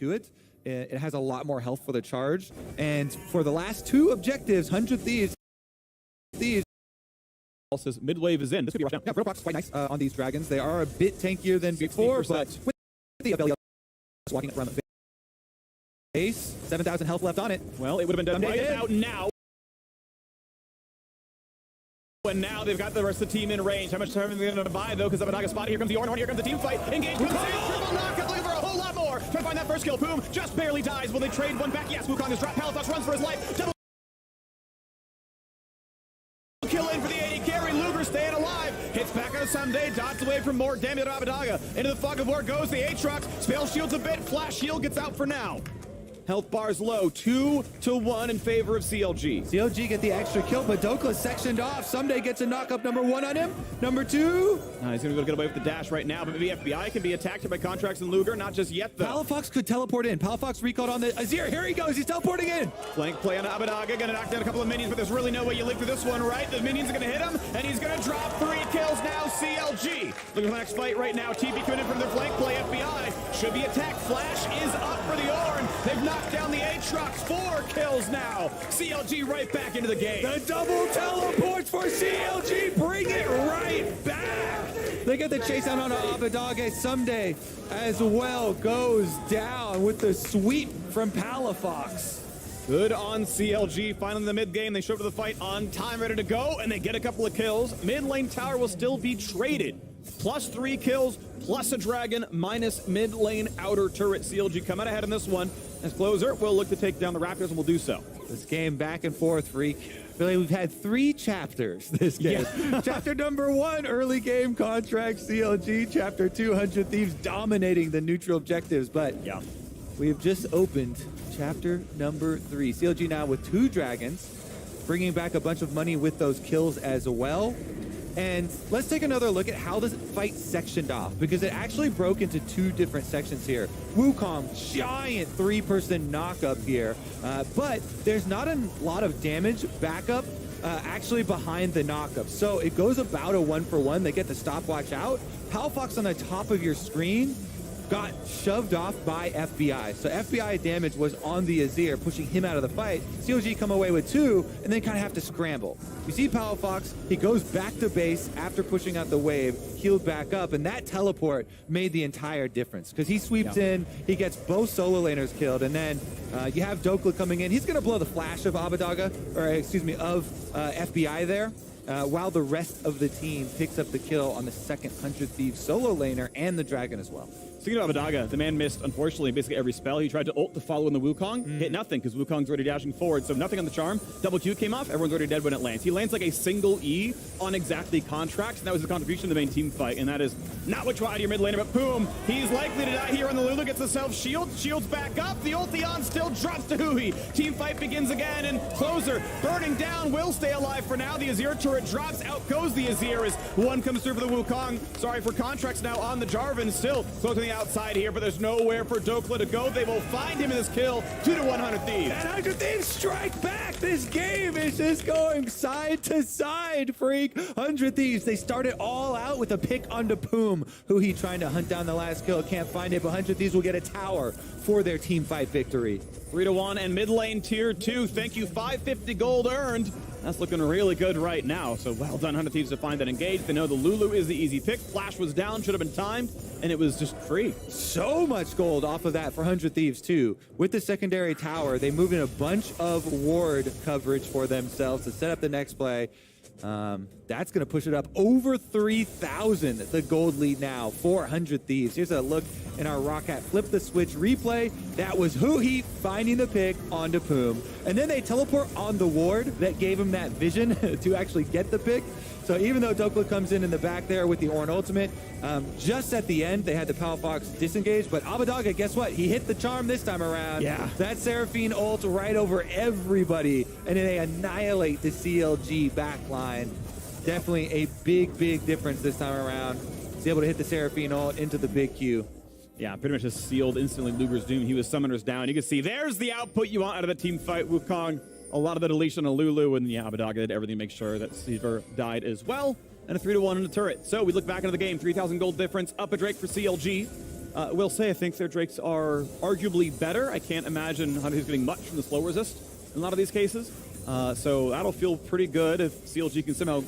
to it. It has a lot more health for the charge. And for the last two objectives, 100 Thieves. Also, mid wave is in. This could be rushed down. Yeah, Robox is quite nice on these dragons. They are a bit tankier than before, but with the ability of walking around the base, 7,000 health left on it. Well, it would have been done right about now. And now they've got the rest of the team in range. How much time are they going to buy, though? Because Abadaga spot. Here comes the Ornhorn. Here comes the team fight. Engage. Triple knock. Looking for a whole lot more. Trying to find that first kill. Boom. Just barely dies. Will they trade one back? Yes. Wukong is dropped. Palafox runs for his life. Double kill in for the 80 carry. Luger staying alive. Hits back on Someday. Dots away from more damage to Abadaga. Into the fog of war goes the Aatrox. Spell shields a bit. Flash shield gets out for now. Health bars low, 2-1 in favor of CLG. CLG get the extra kill, but Dokla sectioned off. Someday gets a knock up number 1 on him. Number 2. He's going to get away with the dash right now, but maybe FBI can be attacked by Contracts and Luger. Not just yet, though. Palafox could teleport in. Palafox recalled on the Azir. Here he goes. He's teleporting in. Flank play on Abadaga. Going to knock down a couple of minions, but there's really no way you live through this one, right? The minions are going to hit him, and he's going to drop 3 kills now. CLG. Looking for the next fight right now. TP coming in from their flank play. FBI should be attacked. Flash is up for the Ornn. They've knocked down the Aatrox. 4 kills now. CLG right back into the game. The double teleports for CLG. Bring it right back. They get the chase out on Abadaga. Someday as well goes down with the sweep from Palafox. Good on CLG. Finally in the mid game, they show up to the fight on time, ready to go, and they get a couple of kills. Mid lane tower will still be traded. Plus 3 kills, plus a dragon, minus mid lane outer turret. CLG come out ahead in this one. As closer, we'll look to take down the Raptors, and we'll do so. This game back and forth, Freak. Really, we've had 3 chapters this game. Yeah. Chapter number 1, early game contract, CLG. Chapter 2, 100 Thieves dominating the neutral objectives. But yeah, we have just opened chapter number 3. CLG now with 2 dragons, bringing back a bunch of money with those kills as well. And let's take another look at how this fight sectioned off, because it actually broke into 2 different sections here. Wukong, giant 3-person knock-up here, but there's not a lot of damage backup actually behind the knock-up. So it goes about a 1-for-1. They get the stopwatch out. Palafox on the top of your screen got shoved off by FBI. So FBI damage was on the Azir, pushing him out of the fight. CLG come away with 2, and then kind of have to scramble. You see Palafox, he goes back to base after pushing out the wave, healed back up, and that teleport made the entire difference, because he sweeps in, he gets both solo laners killed, and then you have Dokla coming in. He's going to blow the flash of Abadaga, or excuse me, of FBI there. While the rest of the team picks up the kill on the second 100 Thieves solo laner and the dragon as well. Speaking of Abadaga, the man missed, unfortunately, basically every spell. He tried to ult to follow in the Wukong, hit nothing, because Wukong's already dashing forward, so nothing on the charm. Double Q came off, everyone's already dead when it lands. He lands like a single E on exactly Contracts, and that was his contribution to the main team fight, and that is not what you want out of your mid laner, but boom, he's likely to die here on the Lulu, gets the self-shield, shields back up, the Ultion still drops to Hui. Team fight begins again, and Closer, burning down, will stay alive for now. The Azir turret drops, out goes the Azir as one comes through for the Wukong. Sorry for Contracts now on the Jarvan, still close to the outside here, but there's nowhere for Dokla to go. They will find him in this kill. 2-100 Thieves. And 100 Thieves strike back. This game is just going side to side, Freak. 100 Thieves, they started all out with a pick onto Poom, who he trying to hunt down the last kill. Can't find it, but 100 Thieves will get a tower for their team fight victory. 3-1 and mid lane tier 2. Thank you, 550 gold earned. That's looking really good right now. So well done, 100 Thieves, to find that engaged. They know the Lulu is the easy pick. Flash was down, should have been timed, and it was just free. So much gold off of that for 100 Thieves, too. With the secondary tower, they move in a bunch of ward coverage for themselves to set up the next play. That's going to push it up over 3,000, the gold lead now, 400 Thieves. Here's a look in our Rocket Flip the Switch replay. That was Hui finding the pick onto Poom. And then they teleport on the ward that gave him that vision to actually get the pick. So even though Dokla comes in the back there with the Ornn ultimate, just at the end, they had the Palafox disengage, but Abadaga, guess what? He hit the charm this time around. Yeah. That Seraphine ult right over everybody, and then they annihilate the CLG backline. Definitely a big, big difference this time around. He's able to hit the Seraphine ult into the big Q. Yeah, pretty much just sealed instantly Luger's doom. He was summoners down. You can see there's the output you want out of the team fight. Wukong, a lot of the deletion on Lulu, and yeah, Abadaga did everything to make sure that Seaver died as well. And a 3-1 in the turret. So we look back into the game, 3,000 gold difference, up a Drake for CLG. Will say I think their Drakes are arguably better. I can't imagine 100 Thieves getting much from the slow resist in a lot of these cases. So that'll feel pretty good if CLG can somehow,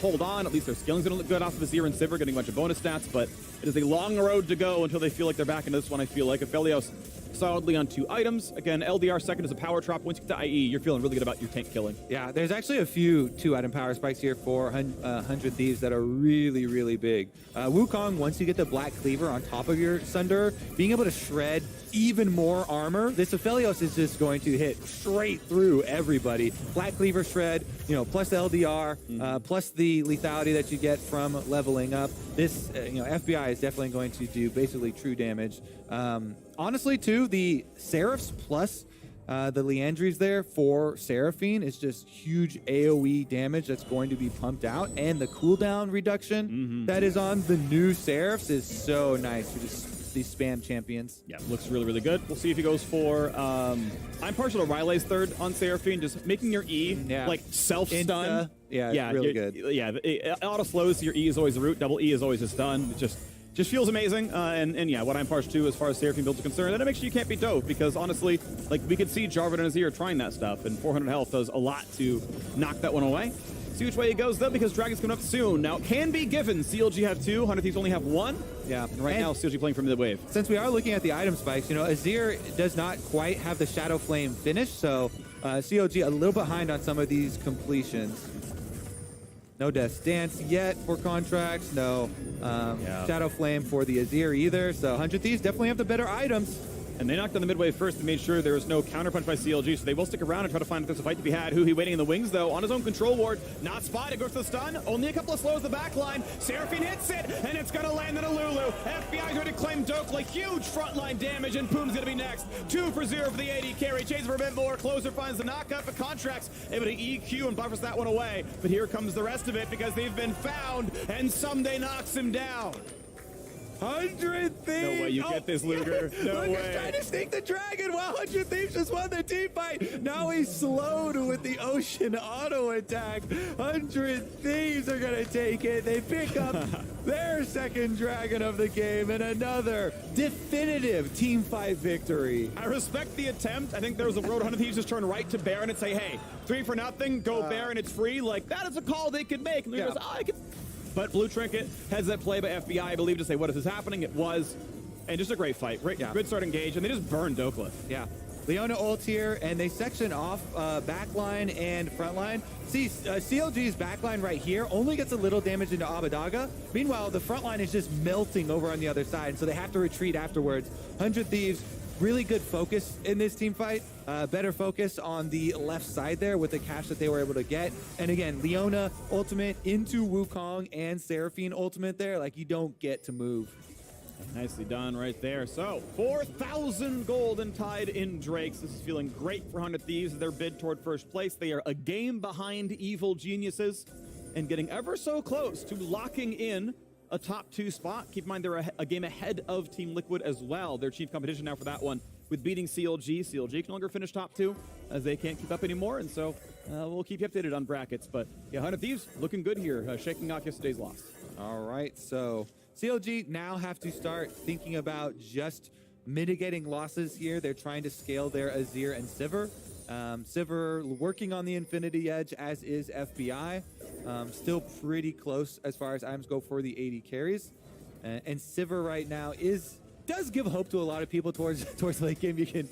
hold on. At least their skilling's gonna look good off of Azir and Sivir, getting a bunch of bonus stats, but it is a long road to go until they feel like they're back into this one. I feel like Aphelios solidly on 2 items. Again, LDR second is a power trap. Once you get to IE, you're feeling really good about your tank killing. Yeah, there's actually a few 2-item power spikes here for 100 Thieves that are really, really big. Wukong, once you get the Black Cleaver on top of your Sunder, being able to shred even more armor, this Aphelios is just going to hit straight through everybody. Black Cleaver shred, plus the LDR, plus the lethality that you get from leveling up. This, FBI is definitely going to do basically true damage. Honestly, too, the Seraphs plus the Leandries there for Seraphine is just huge AoE damage that's going to be pumped out. And the cooldown reduction that is on the new Seraphs is so nice for just these spam champions. Yeah, looks really, really good. We'll see if he goes for... I'm partial to Riley's third on Seraphine, just making your E, self-stun. Yeah, really good. Yeah, it auto slows, your E is always the root, double E is always a stun. It just feels amazing, and yeah, what I'm partial to as far as Seraphine builds are concerned, that makes sure you can't be dope, because honestly, we could see Jarvan and Azir trying that stuff, and 400 health does a lot to knock that one away. See which way it goes, though, because Dragon's coming up soon. Now, it can be given. CLG have 2, 100 Thieves only have 1. Yeah. And right now, CLG playing for mid-wave. Since we are looking at the item spikes, Azir does not quite have the Shadow Flame finish, so CLG a little behind on some of these completions. No Death's Dance yet for contracts. No Shadow Flame for the Azir either. So 100 Thieves definitely have the better items. And they knocked on the midway first and made sure there was no counterpunch by CLG, so they will stick around and try to find if there's a fight to be had. Huhi waiting in the wings, though, on his own control ward. Not spotted, goes to the stun. Only a couple of slows the back line. Seraphine hits it, and it's going to land in a Lulu. FBI's going to claim Dokla. Huge frontline damage, and Poom's going to be next. 2 for 0 for the AD carry. Chases for a bit more. Closer finds the knockup, but Contracts able to EQ and buffers that one away. But here comes the rest of it, because they've been found, and Someday knocks him down. 100 Thieves! No way you get this, Luger. No way. Luger's trying to sneak the dragon while 100 Thieves just won the team fight. Now he's slowed with the Ocean auto attack. 100 Thieves are going to take it. They pick up their second dragon of the game and another definitive team fight victory. I respect the attempt. I think there was a road 100 Thieves just turn right to Baron and say, hey, 3 for nothing, go Baron, it's free. That is a call they could make. And goes, I can... But Blue Trinket has that play by FBI, I believe, to say, what is this happening? It was. And just a great fight. Right? Yeah. Good start engage, and they just burned Dokla. Yeah. Leona ult here, and they section off backline and frontline. See, CLG's backline right here only gets a little damage into Abadaga. Meanwhile, the frontline is just melting over on the other side, and so they have to retreat afterwards. 100 Thieves, really good focus in this team fight. Better focus on the left side there with the cash that they were able to get. And again, Leona ultimate into Wukong and Seraphine ultimate there. You don't get to move. Nicely done right there. So, 4,000 gold and tied in Drakes. This is feeling great for 100 Thieves as their bid toward first place. They are a game behind Evil Geniuses and getting ever so close to locking in a top 2 spot. Keep in mind they're a game ahead of Team Liquid as well. Their chief competition now for that one with beating CLG. CLG can no longer finish top 2 as they can't keep up anymore, and so we'll keep you updated on brackets. But yeah, 100 Thieves looking good here, shaking off yesterday's loss. All right, so CLG now have to start thinking about just mitigating losses here. They're trying to scale their Azir and Sivir. Sivir working on the Infinity Edge, as is FBI. Still pretty close as far as items go for the 80 carries. And Sivir right now does give hope to a lot of people towards late game. You can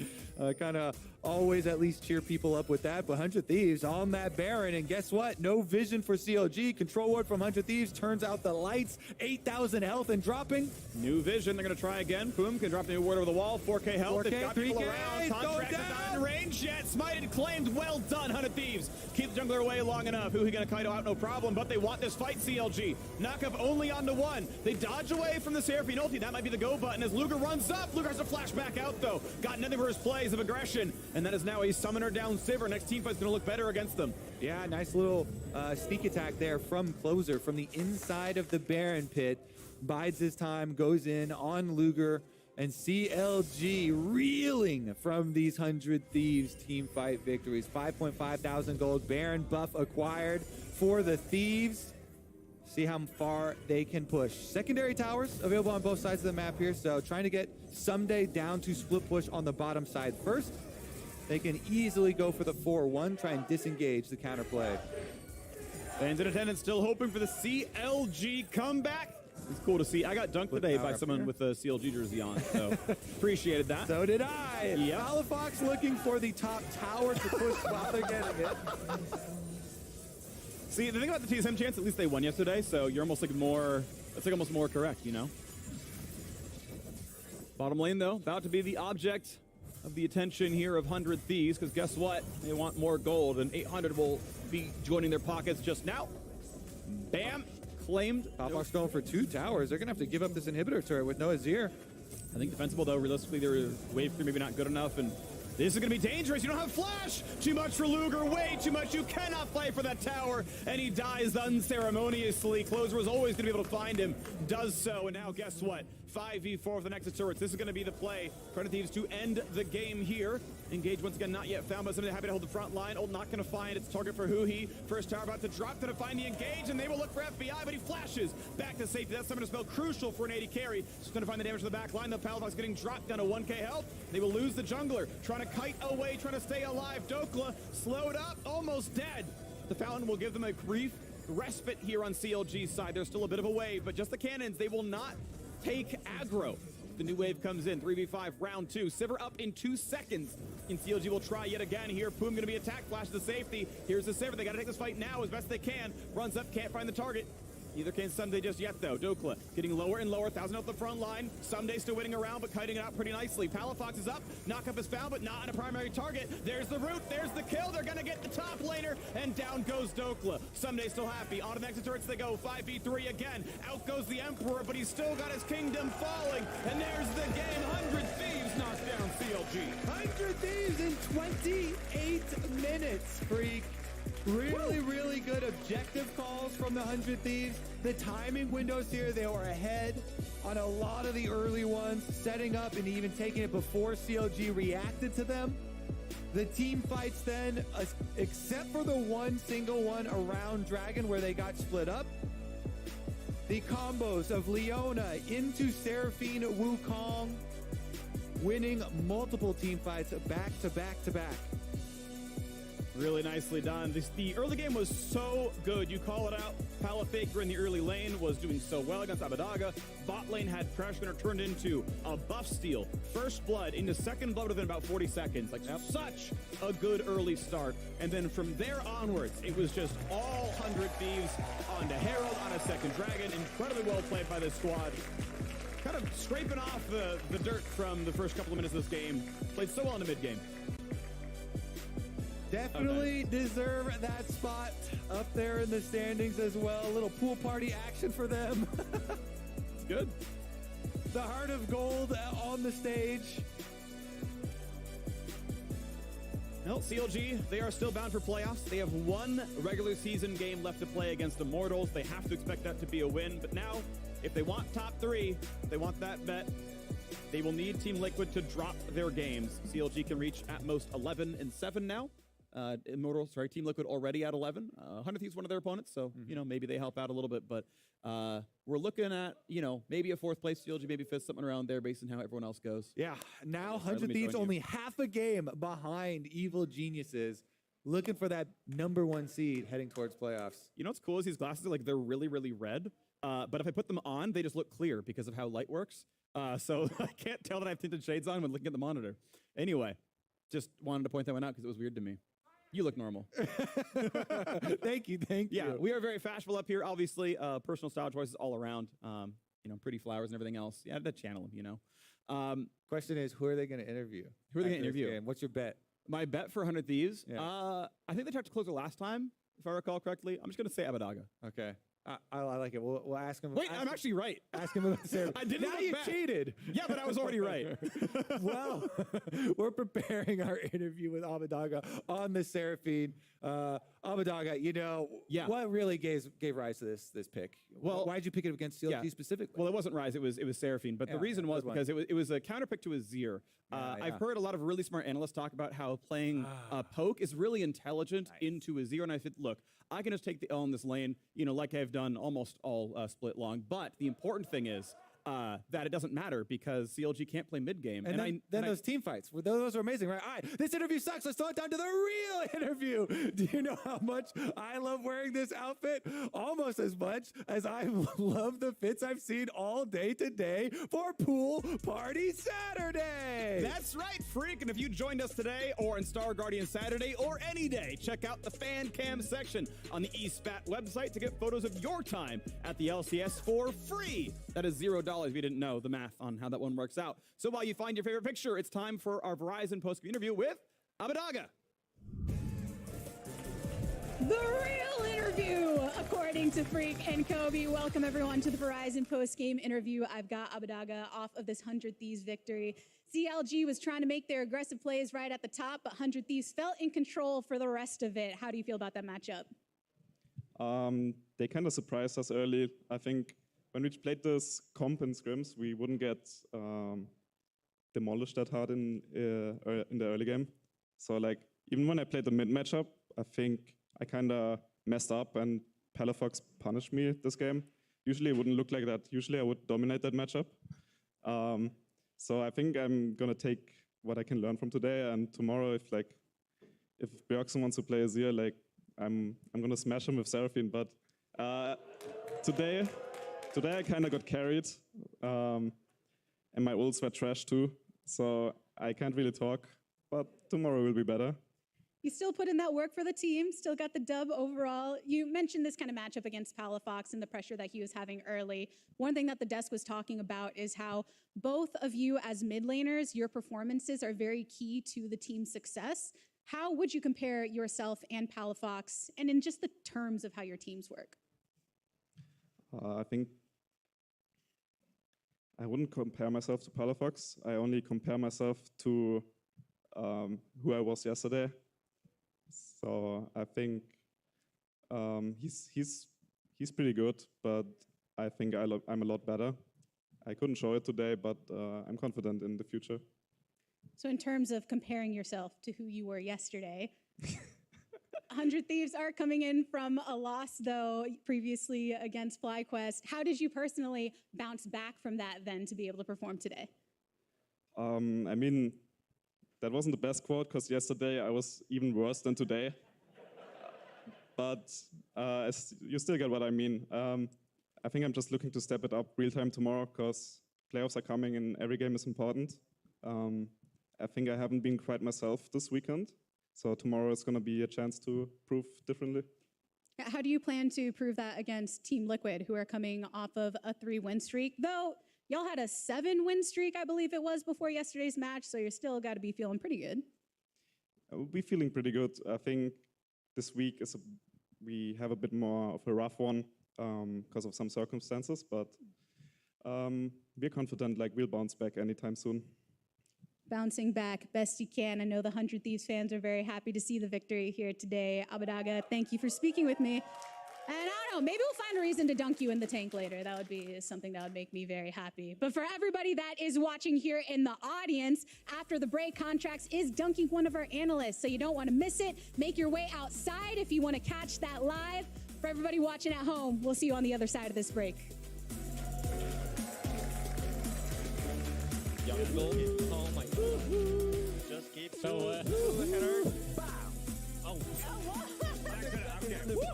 kind of always at least cheer people up with that. But 100 Thieves on that Baron, and guess what? No vision for CLG. Control ward from 100 Thieves turns out the lights. 8,000 health and dropping. New vision. They're going to try again. Boom can drop the new ward over the wall. 4K health. 4K, They've got 3K, people around. Contract is not in range yet. Smited claimed. Well done, 100 Thieves. Keep the jungler away long enough. Who he going to Kaido out? No problem. But they want this fight, CLG. Knock up only onto 1. They dodge away from the Seraphine ulti. That might be the go button as Luger runs up. Luger has to flash back out, though. Got nothing for his plays of aggression. And that is now a summoner down Sivir. Next team fight's going to look better against them. Yeah, nice little sneak attack there from Closer from the inside of the Baron pit. Bides his time, goes in on Luger, and CLG reeling from these 100 Thieves team fight victories. 5,500 gold, Baron buff acquired for the Thieves. See how far they can push. Secondary towers available on both sides of the map here, so trying to get Someday down to split push on the bottom side first. They can easily go for the 4-1, try and disengage the counterplay. Fans in attendance still hoping for the CLG comeback. It's cool to see. I got dunked today by someone with a CLG jersey on, so appreciated that. So did I. Yep. Halifax looking for the top tower to push while they're getting it. See, the thing about the TSM chance, at least they won yesterday, so you're almost like more, it's like almost more correct, you know? Bottom lane, though, about to be the object of the attention here of 100 Thieves, because guess what? They want more gold, and 800 will be joining their pockets just now. Bam! Claimed. Halifax going for 2 towers. They're going to have to give up this inhibitor turret with no Azir. I think defensible, though. Realistically, their wave crew maybe not good enough, and this is going to be dangerous. You don't have flash. Too much for Luger. Way too much. You cannot fight for that tower, and he dies unceremoniously. Closer was always going to be able to find him. Does so, and now guess what? 5v4 with the Nexus turrets. This is going to be the play. Credit Thieves to end the game here. Engage once again not yet found, but somebody happy to hold the front line. Old not going to find its target for Huhi. First tower about to drop to find the engage, and they will look for FBI, but he flashes back to safety. That's something to spell crucial for an 80 carry. Just going to find the damage to the back line. The Palafox getting dropped down to 1k health. They will lose the jungler. Trying to kite away, trying to stay alive. Dokla slowed up, almost dead. The Fountain will give them a brief respite here on CLG's side. There's still a bit of a wave, but just the cannons, they will not take aggro. The new wave comes in, 3v5, round 2. Sivir up in 2 seconds. And CLG will try yet again here. Poom going to be attacked, flash to safety. Here's the Sivir. They got to take this fight now as best they can. Runs up, can't find the target. Neither can Someday just yet, though. Dokla getting lower and lower. 1,000 off the front line. Someday still winning around, but kiting it out pretty nicely. Palafox is up. Knockup is found, but not on a primary target. There's the root. There's the kill. They're going to get the top laner, and down goes Dokla. Someday still happy. On to the exit turrets they go. 5v3 again. Out goes the Emperor, but he's still got his kingdom falling. And there's the game. 100 Thieves knocks down CLG. 100 Thieves in 28 minutes, Freak. Really good objective calls from the 100 Thieves. The timing windows here, they were ahead on a lot of the early ones, setting up and even taking it before CLG reacted to them. The team fights then, except for the one single one around Dragon where they got split up. The combos of Leona into Seraphine Wukong, winning multiple team fights back to back to back. Really nicely done. The early game was so good. You call it out. Palafaker in the early lane was doing so well against Abadaga. Bot lane had pressure turned into a buff steal. First blood into second blood within about 40 seconds. Like such a good early start. And then from there onwards, it was just all 100 Thieves onto Herald, on a second Dragon. Incredibly well played by this squad. Kind of scraping off the dirt from the first couple of minutes of this game. Played so well in the mid game. Definitely deserve that spot up there in the standings as well. A little pool party action for them. It's good. The Heart of Gold on the stage. Well, CLG, they are still bound for playoffs. They have one regular season game left to play against Immortals. They have to expect that to be a win. But now, if they want top 3, if they want that bet, they will need Team Liquid to drop their games. CLG can reach at most 11-7 now. Team Liquid already at 11. 100 Thieves one of their opponents, so, you know, maybe they help out a little bit. But we're looking at, you know, maybe a 4th place CLG, maybe 5th, something around there based on how everyone else goes. Yeah, now 100 Thieves only half a game behind Evil Geniuses, looking for that #1 seed heading towards playoffs. You know what's cool is these glasses are like, they're really red. But if I put them on, they just look clear because of how light works. So I can't tell that I have tinted shades on when looking at the monitor. Anyway, just wanted to point that one out because it was weird to me. You look normal. Thank you. Yeah, we are very fashionable up here. Obviously, personal style choices all around. You know, pretty flowers and everything else. Yeah, to channel them, you know. Question is, who are they going to interview? Who are they going to interview? What's your bet? My bet for 100 Thieves? Yeah. I think they talked to Closer last time, if I recall correctly. I'm just going to say Abadaga. Okay. I like it. We'll ask him. Wait, I'm actually right. Ask him about Sarah. I didn't Now you cheated. Yeah, but I was already right. Well, we're preparing our interview with Abadaga on the Seraphine. Abadaga, you know, what really gave rise to this pick? Well, why did you pick it against CLG specifically? Well, it wasn't Rise, it was Seraphine. But the reason was because it was a counter pick to Azir. I've heard a lot of really smart analysts talk about how playing poke is really intelligent into Azir. And I said, look, I can just take the L in this lane, you know, like I've done almost all split long. But the important thing is that it doesn't matter because CLG can't play mid game. And then those team fights, those are amazing, right? All right, this interview sucks. Let's throw it down to the real interview. Do you know how much I love wearing this outfit? Almost as much as I love the fits I've seen all day today for Pool Party Saturday. That's right, freak. And if you joined us today or in Star Guardian Saturday or any day, check out the fan cam section on the eSpat website to get photos of your time at the LCS for free. That is $0 if you didn't know the math on how that one works out. So while you find your favorite picture, it's time for our Verizon post-game interview with Abadaga. The real interview, according to Freak and Kobe. Welcome, everyone, to the Verizon post-game interview. I've got Abadaga off of this 100 Thieves victory. CLG was trying to make their aggressive plays right at the top, but 100 Thieves felt in control for the rest of it. How do you feel about that matchup? They kind of surprised us early. I think when we played this comp in scrims, we wouldn't get demolished that hard in the early game. So, like, even when I played the mid matchup, I think I kind of messed up and Palafox punished me this game. Usually it wouldn't look like that. Usually I would dominate that matchup. So I think I'm going to take what I can learn from today, and tomorrow if Bjergsen wants to play Azir, like, I'm going to smash him with Seraphine. But today I kind of got carried, and my ults were trash too. So I can't really talk, but tomorrow will be better. You still put in that work for the team, still got the dub overall. You mentioned this kind of matchup against Palafox and the pressure that he was having early. One thing that the desk was talking about is how both of you as mid laners, your performances are very key to the team's success. How would you compare yourself and Palafox, and in just the terms of how your teams work? I think I wouldn't compare myself to Palafox. I only compare myself to who I was yesterday. So I think he's pretty good, but I think I'm a lot better. I couldn't show it today, but I'm confident in the future. So in terms of comparing yourself to who you were yesterday, 100 Thieves are coming in from a loss, though, previously against FlyQuest. How did you personally bounce back from that then to be able to perform today? I mean, that wasn't the best quote, because yesterday I was even worse than today. But you still get what I mean. I think I'm just looking to step it up real time tomorrow, because playoffs are coming and every game is important. I think I haven't been quite myself this weekend. So tomorrow is going to be a chance to prove differently. How do you plan to prove that against Team Liquid, who are coming off of a 3-win streak? Though y'all had a 7-win streak, I believe it was, before yesterday's match, so you're still got to be feeling pretty good. I will be feeling pretty good. I think this week we have a bit more of a rough one because of some circumstances, but we're confident like we'll bounce back anytime soon. Bouncing back best you can. I know the 100 Thieves fans are very happy to see the victory here today. Abadaga, thank you for speaking with me. And I don't know, maybe we'll find a reason to dunk you in the tank later. That would be something that would make me very happy. But for everybody that is watching here in the audience, after the break, Contracts is dunking one of our analysts, so you don't want to miss it. Make your way outside if you want to catch that live. For everybody watching at home, we'll see you on the other side of this break. Oh my God. Just keep the hitter. Bow. Oh.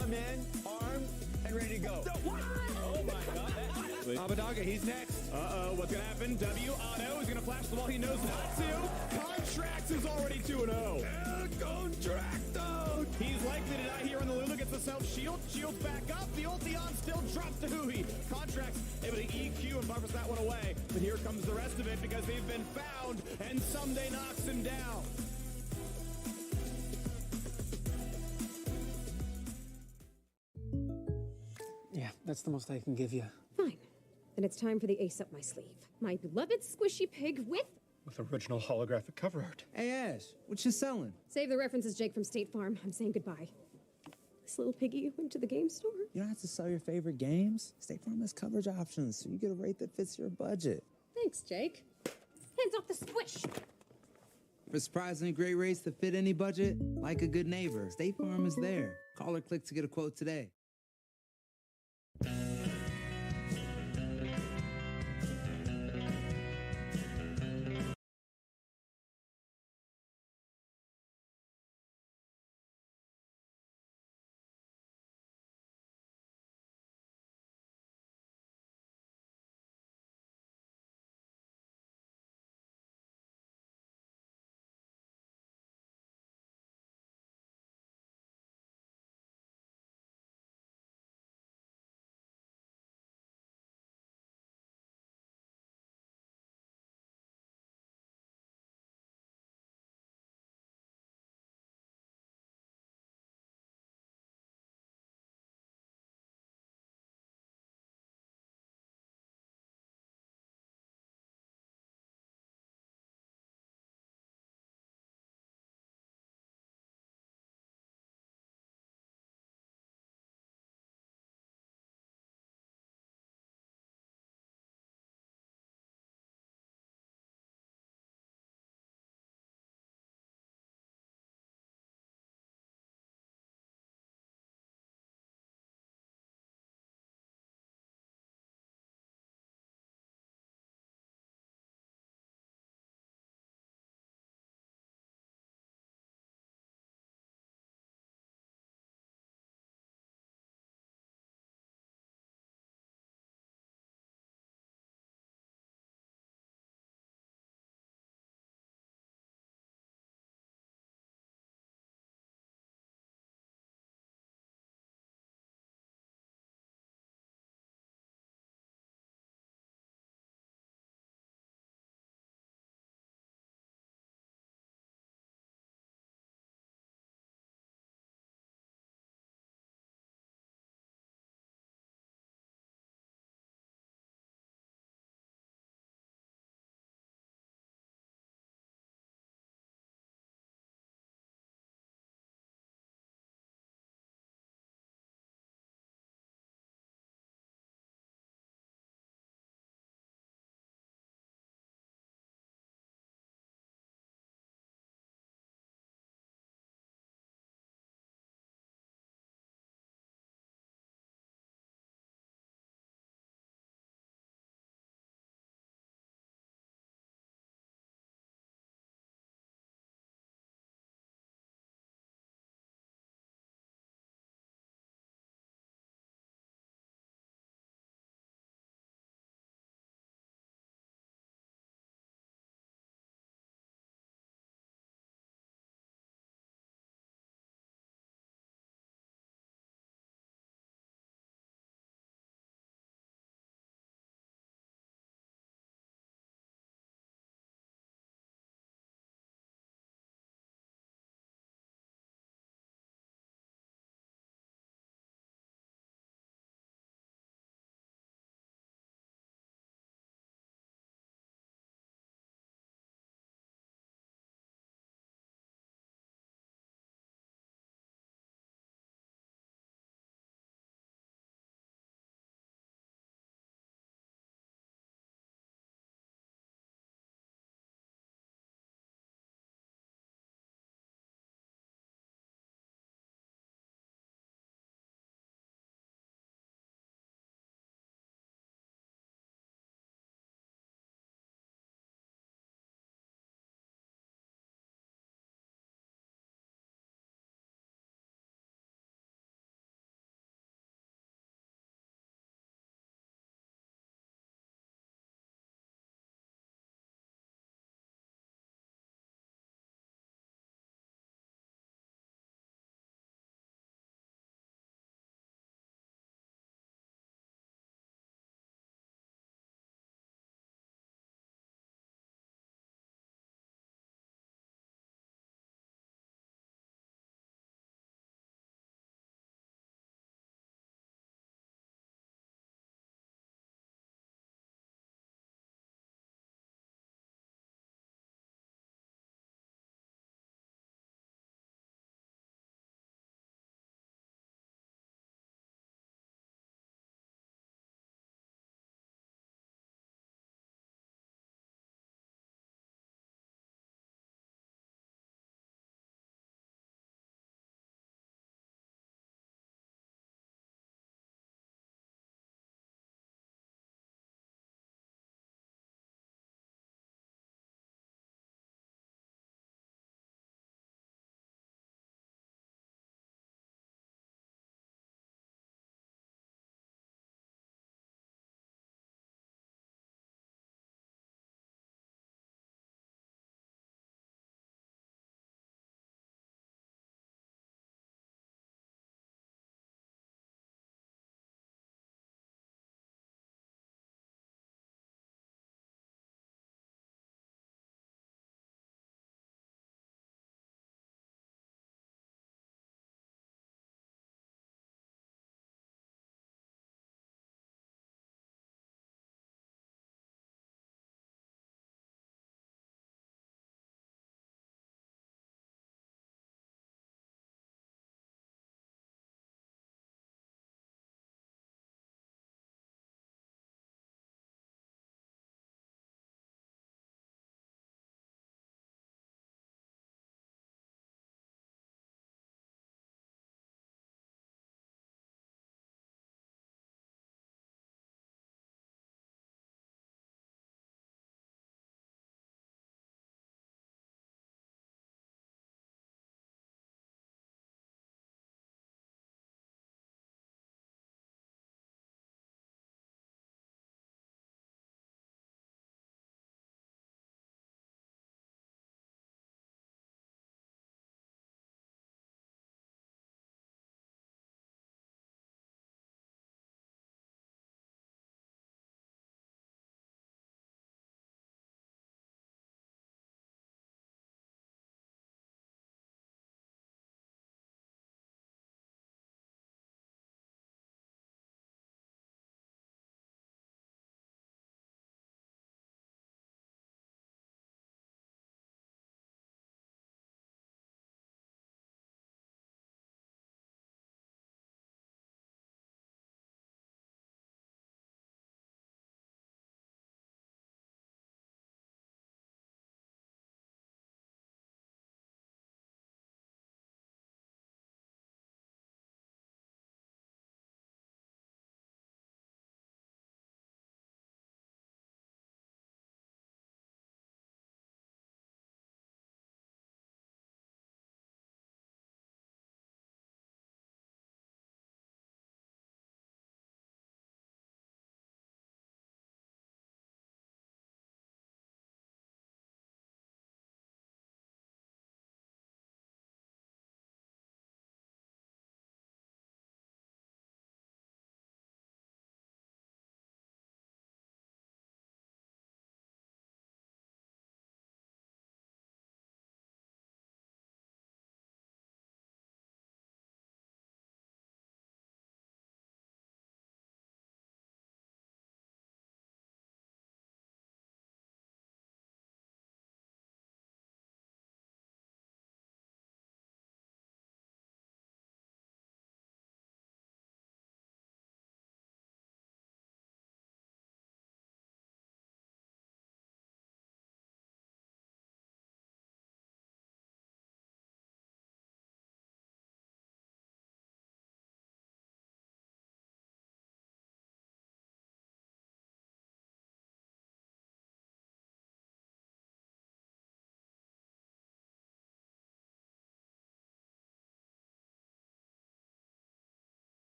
I'm in, armed, and ready to go. Oh my God. Abadaga, he's next. What's going to happen? W Auto is going to flash the ball he knows not to. Contracts is already 2-0. Contracto! He's likely to die here on the Lulu. Gets the self-shield. Shields back up. The ulti on still drops to Hui. Contracts able to EQ and buffers that one away. But here comes the rest of it because they've been found, and Someday knocks him down. Yeah, that's the most I can give you. Fine. Then it's time for the ace up my sleeve. My beloved squishy pig with original holographic cover art. Hey, Ash, what you selling? Save the references, Jake from State Farm. I'm saying goodbye. This little piggy went to the game store. You don't have to sell your favorite games. State Farm has coverage options, so you get a rate that fits your budget. Thanks, Jake. Hands off the squish. For surprisingly great rates that fit any budget, like a good neighbor, State Farm is there. Call or click to get a quote today.